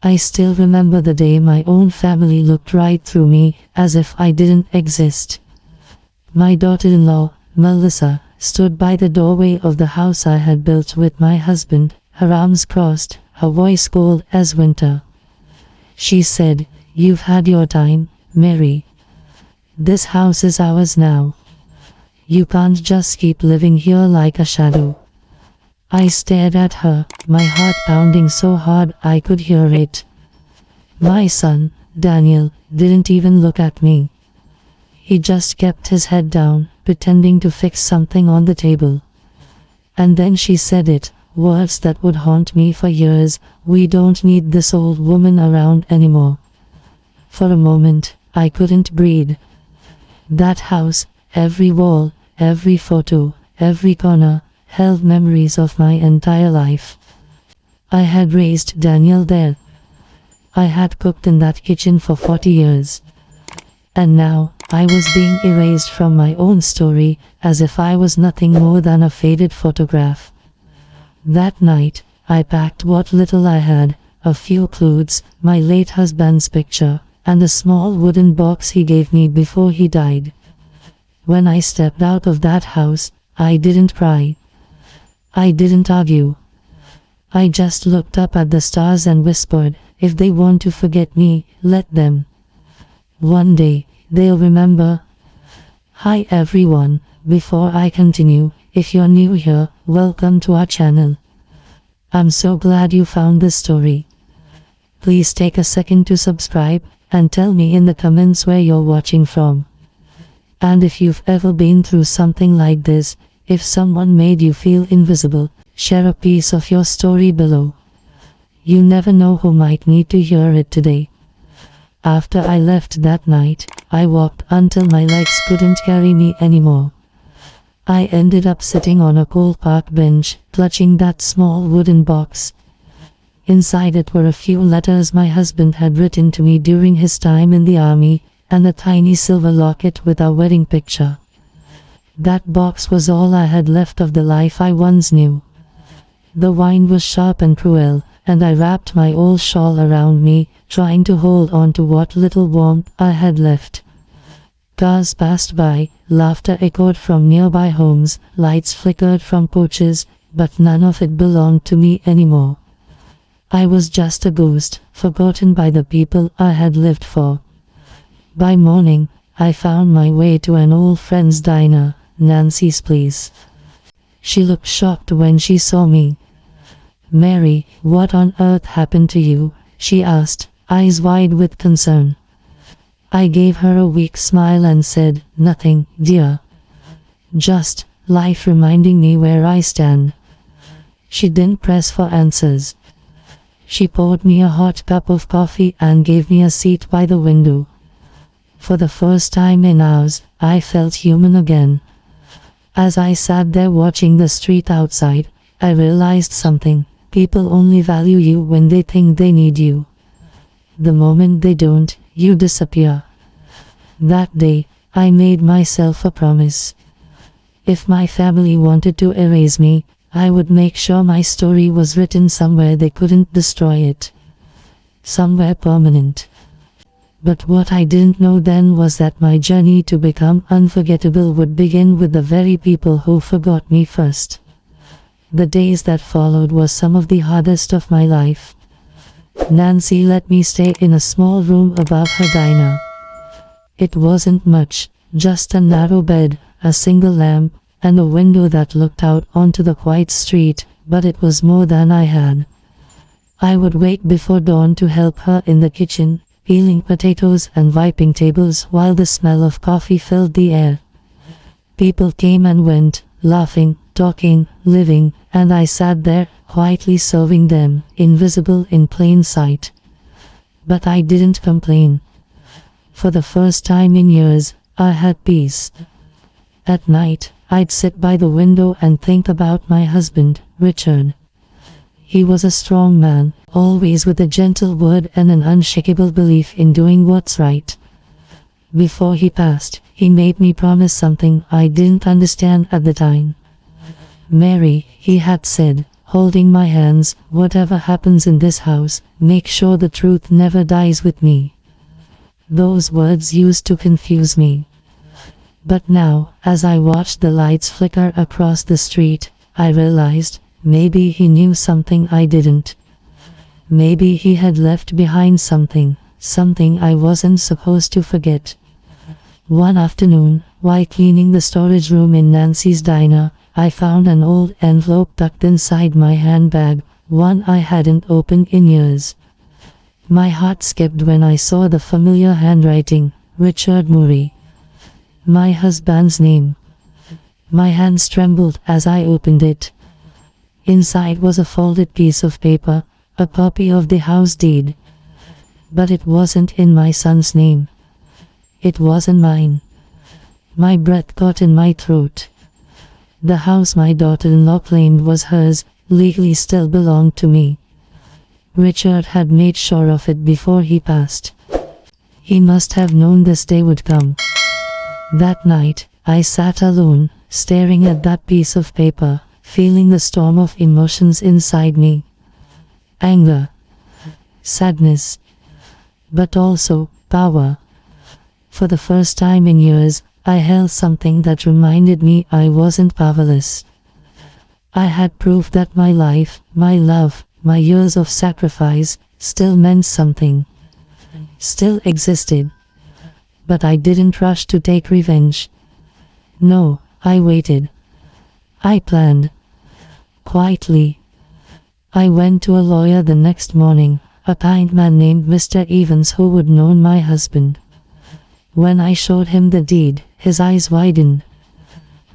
I still remember the day my own family looked right through me, as if I didn't exist. My daughter-in-law, Melissa, stood by the doorway of the house I had built with my husband, her arms crossed, her voice cold as winter. She said, "You've had your time, Mary. This house is ours now. You can't just keep living here like a shadow." I stared at her, my heart pounding so hard I could hear it. My son, Daniel, didn't even look at me. He just kept his head down, pretending to fix something on the table. And then she said it, words that would haunt me for years: "We don't need this old woman around anymore." For a moment, I couldn't breathe. That house, every wall, every photo, every corner, held memories of my entire life. I had raised Daniel there. I had cooked in that kitchen for 40 years. And now, I was being erased from my own story, as if I was nothing more than a faded photograph. That night, I packed what little I had, a few clothes, my late husband's picture, and a small wooden box he gave me before he died. When I stepped out of that house, I didn't cry. I didn't argue. I just looked up at the stars and whispered, "If they want to forget me, let them. One day, they'll remember." Hi everyone, before I continue, if you're new here, welcome to our channel. I'm so glad you found this story. Please take a second to subscribe, and tell me in the comments where you're watching from. And if you've ever been through something like this, if someone made you feel invisible, share a piece of your story below. You never know who might need to hear it today. After I left that night, I walked until my legs couldn't carry me anymore. I ended up sitting on a cold park bench, clutching that small wooden box. Inside it were a few letters my husband had written to me during his time in the army, and a tiny silver locket with our wedding picture. That box was all I had left of the life I once knew. The wind was sharp and cruel, and I wrapped my old shawl around me, trying to hold on to what little warmth I had left. Cars passed by, laughter echoed from nearby homes, lights flickered from porches, but none of it belonged to me anymore. I was just a ghost, forgotten by the people I had lived for. By morning, I found my way to an old friend's diner, Nancy's place. She looked shocked when she saw me. "Mary, what on earth happened to you?" she asked, eyes wide with concern. I gave her a weak smile and said, "Nothing, dear. Just life reminding me where I stand." She didn't press for answers. She poured me a hot cup of coffee and gave me a seat by the window. For the first time in hours, I felt human again. As I sat there watching the street outside, I realized something: people only value you when they think they need you. The moment they don't, you disappear. That day, I made myself a promise. If my family wanted to erase me, I would make sure my story was written somewhere they couldn't destroy it. Somewhere permanent. But what I didn't know then was that my journey to become unforgettable would begin with the very people who forgot me first. The days that followed were some of the hardest of my life. Nancy let me stay in a small room above her diner. It wasn't much, just a narrow bed, a single lamp, and a window that looked out onto the quiet street, but it was more than I had. I would wake before dawn to help her in the kitchen, peeling potatoes and wiping tables while the smell of coffee filled the air. People came and went, laughing, talking, living, and I sat there, quietly serving them, invisible in plain sight. But I didn't complain. For the first time in years, I had peace. At night, I'd sit by the window and think about my husband, Richard. He was a strong man, always with a gentle word and an unshakable belief in doing what's right. Before he passed, he made me promise something I didn't understand at the time. "Mary," he had said, holding my hands. Whatever happens in this house, make sure the truth never dies with me. Those words used to confuse me. But now, as I watched the lights flicker across the street, I realized, maybe he knew something I didn't. Maybe he had left behind something I wasn't supposed to forget. One afternoon, while cleaning the storage room in Nancy's diner, I found an old envelope tucked inside my handbag, one I hadn't opened in years. My heart skipped when I saw the familiar handwriting, Richard Murray. My husband's name. My hands trembled as I opened it. Inside was a folded piece of paper, a copy of the house deed. But it wasn't in my son's name. It wasn't mine. My breath caught in my throat. The house my daughter-in-law claimed was hers, legally still belonged to me. Richard had made sure of it before he passed. He must have known this day would come. That night, I sat alone, staring at that piece of paper, feeling the storm of emotions inside me. Anger, sadness, but also power. For the first time in years, I held something that reminded me I wasn't powerless. I had proof that my life, my love, my years of sacrifice, still meant something. Still existed. But I didn't rush to take revenge. No, I waited. I planned. Quietly. I went to a lawyer the next morning, a kind man named Mr. Evans who would known my husband. When I showed him the deed, his eyes widened.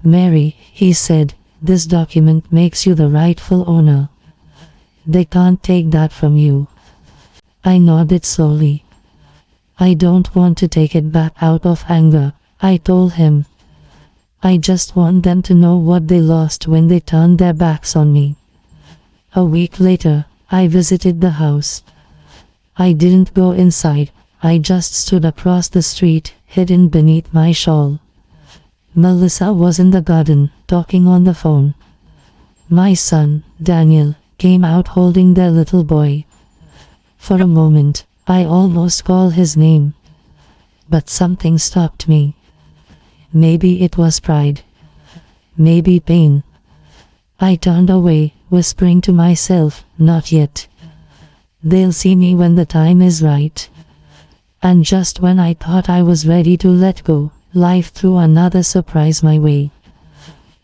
"Mary," he said, "this document makes you the rightful owner. They can't take that from you." I nodded slowly. "I don't want to take it back out of anger," I told him. "I just want them to know what they lost when they turned their backs on me." A week later, I visited the house. I didn't go inside, I just stood across the street, hidden beneath my shawl. Melissa was in the garden, talking on the phone. My son, Daniel, came out holding their little boy. For a moment, I almost called his name. But something stopped me. Maybe it was pride. Maybe pain. I turned away, whispering to myself, "Not yet. They'll see me when the time is right." And just when I thought I was ready to let go, life threw another surprise my way.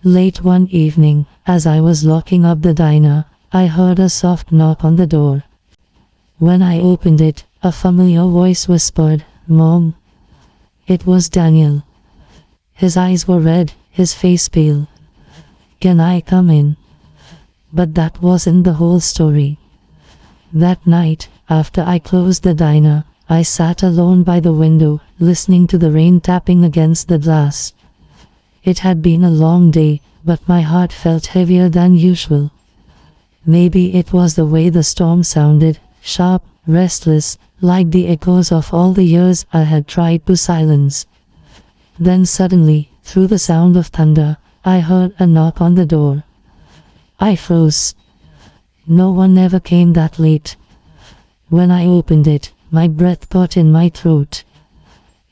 Late one evening, as I was locking up the diner, I heard a soft knock on the door. When I opened it, a familiar voice whispered, "Mom." It was Daniel. His eyes were red, his face pale. "Can I come in?" But that wasn't the whole story. That night, after I closed the diner, I sat alone by the window, listening to the rain tapping against the glass. It had been a long day, but my heart felt heavier than usual. Maybe it was the way the storm sounded, sharp, restless, like the echoes of all the years I had tried to silence. Then suddenly, through the sound of thunder, I heard a knock on the door. I froze. No one ever came that late. When I opened it, my breath caught in my throat.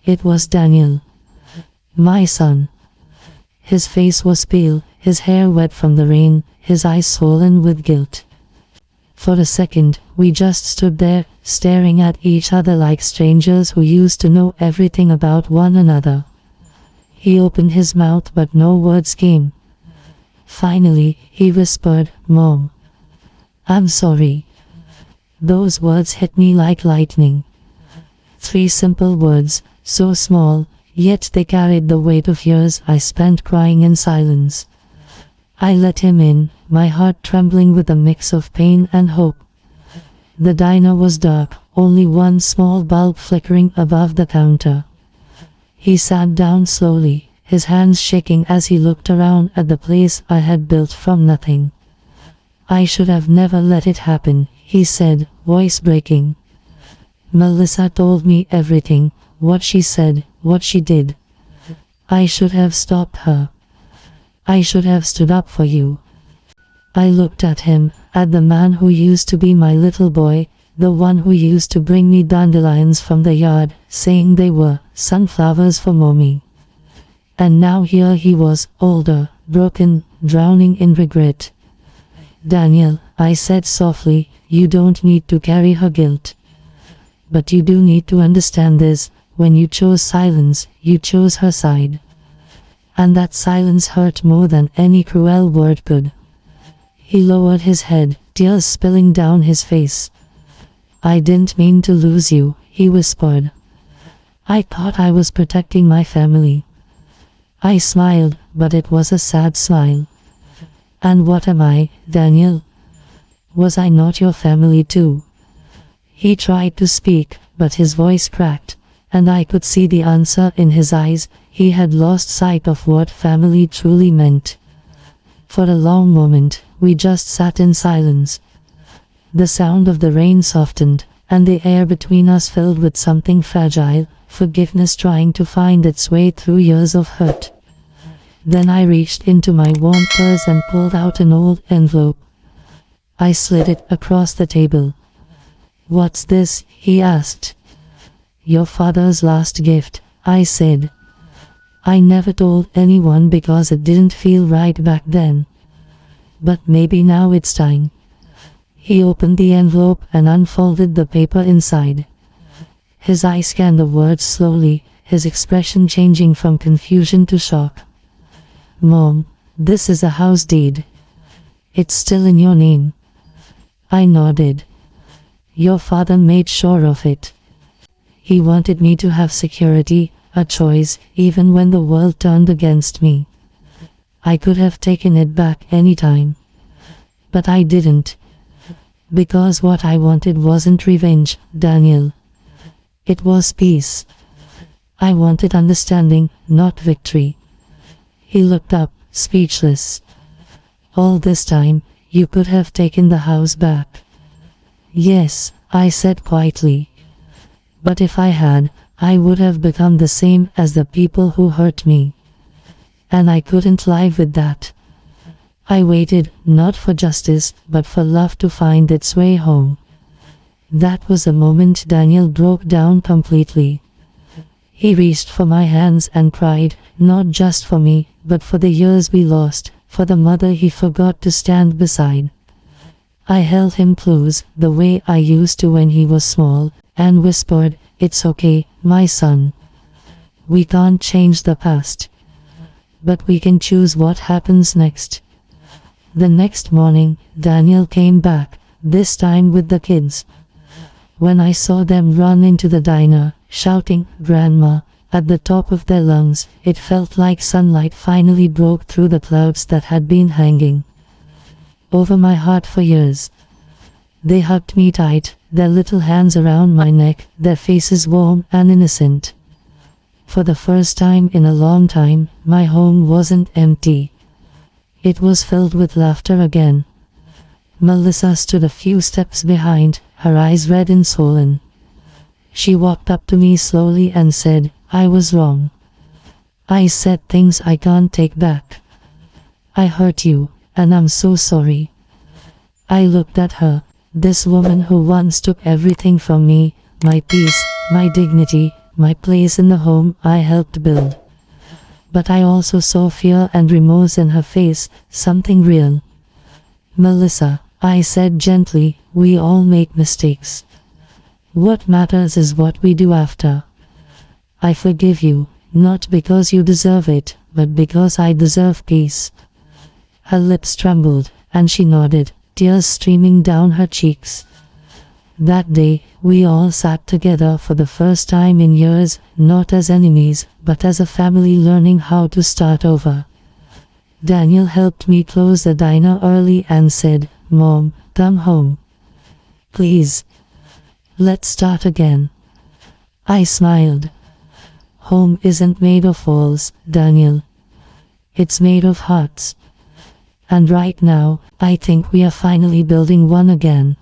It was Daniel. My son. His face was pale, his hair wet from the rain, his eyes swollen with guilt. For a second, we just stood there, staring at each other like strangers who used to know everything about one another. He opened his mouth but no words came. Finally, he whispered, "Mom. I'm sorry." Those words hit me like lightning. 3 simple words, so small, yet they carried the weight of years I spent crying in silence. I let him in, my heart trembling with a mix of pain and hope. The diner was dark, only one small bulb flickering above the counter. He sat down slowly, his hands shaking as he looked around at the place I had built from nothing. "I should have never let it happen," he said, voice breaking. "Melissa told me everything, what she said, what she did. I should have stopped her. I should have stood up for you. I looked at him, at the man who used to be my little boy, the one who used to bring me dandelions from the yard, saying they were sunflowers for mommy. And now here he was, older, broken, drowning in regret. Daniel, I said softly, you don't need to carry her guilt. But you do need to understand this, when you chose silence, you chose her side. And that silence hurt more than any cruel word could. He lowered his head, tears spilling down his face. I didn't mean to lose you, he whispered. I thought I was protecting my family. I smiled, but it was a sad smile. And what am I, Daniel? Was I not your family too? He tried to speak, but his voice cracked, and I could see the answer in his eyes. He had lost sight of what family truly meant. For a long moment, we just sat in silence. The sound of the rain softened, and the air between us filled with something fragile, forgiveness trying to find its way through years of hurt. Then I reached into my worn purse and pulled out an old envelope. I slid it across the table. What's this? He asked. Your father's last gift, I said. I never told anyone because it didn't feel right back then. But maybe now it's time. He opened the envelope and unfolded the paper inside. His eyes scanned the words slowly, his expression changing from confusion to shock. Mom, this is a house deed. It's still in your name. I nodded. Your father made sure of it. He wanted me to have security, a choice, even when the world turned against me. I could have taken it back any time. But I didn't. Because what I wanted wasn't revenge, Daniel. It was peace. I wanted understanding, not victory. He looked up, speechless. All this time, you could have taken the house back. Yes, I said quietly. But if I had, I would have become the same as the people who hurt me. And I couldn't live with that. I waited, not for justice, but for love to find its way home. That was the moment Daniel broke down completely. He reached for my hands and cried, not just for me, but for the years we lost, for the mother he forgot to stand beside. I held him close, the way I used to when he was small, and whispered, it's okay, my son. We can't change the past. But we can choose what happens next. The next morning, Daniel came back, this time with the kids. When I saw them run into the diner, shouting, Grandma, at the top of their lungs, it felt like sunlight finally broke through the clouds that had been hanging over my heart for years. They hugged me tight, their little hands around my neck, their faces warm and innocent. For the first time in a long time, my home wasn't empty. It was filled with laughter again. Melissa stood a few steps behind, her eyes red and swollen. She walked up to me slowly and said, I was wrong. I said things I can't take back. I hurt you, and I'm so sorry. I looked at her, this woman who once took everything from me, my peace, my dignity, my place in the home I helped build. But I also saw fear and remorse in her face, something real. Melissa, I said gently, we all make mistakes. What matters is what we do after. I forgive you, not because you deserve it, but because I deserve peace. Her lips trembled, and she nodded, tears streaming down her cheeks. That day, we all sat together for the first time in years, not as enemies, but as a family learning how to start over. Daniel helped me close the diner early and said, Mom, come home. Please. Let's start again. I smiled. Home isn't made of walls, Daniel. It's made of hearts. And right now, I think we are finally building one again.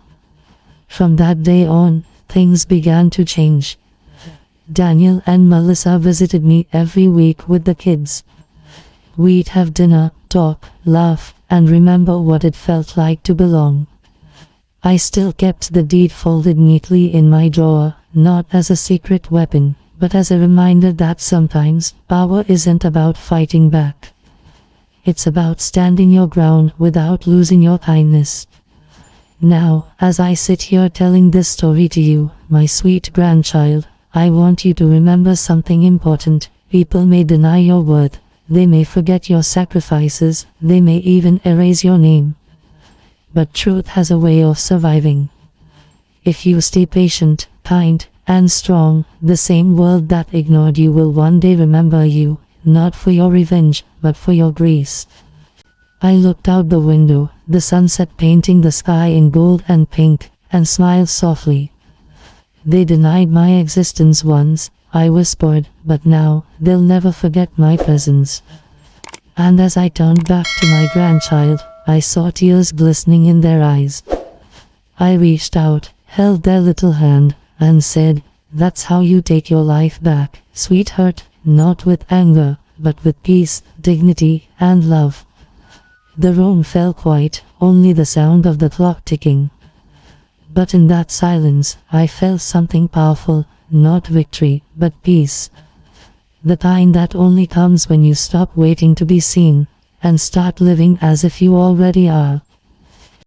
From that day on, things began to change. Daniel and Melissa visited me every week with the kids. We'd have dinner, talk, laugh, and remember what it felt like to belong. I still kept the deed folded neatly in my drawer, not as a secret weapon, but as a reminder that sometimes power isn't about fighting back. It's about standing your ground without losing your kindness. Now, as I sit here telling this story to you, my sweet grandchild, I want you to remember something important. People may deny your worth, they may forget your sacrifices, they may even erase your name. But truth has a way of surviving. If you stay patient, kind, and strong, the same world that ignored you will one day remember you, not for your revenge, but for your grace. I looked out the window, the sunset painting the sky in gold and pink, and smiled softly. They denied my existence once, I whispered, but now, they'll never forget my presence. And as I turned back to my grandchild, I saw tears glistening in their eyes. I reached out, held their little hand, and said, "That's how you take your life back, sweetheart, not with anger, but with peace, dignity, and love." The room fell quiet, only the sound of the clock ticking. But in that silence, I felt something powerful, not victory, but peace. The kind that only comes when you stop waiting to be seen, and start living as if you already are.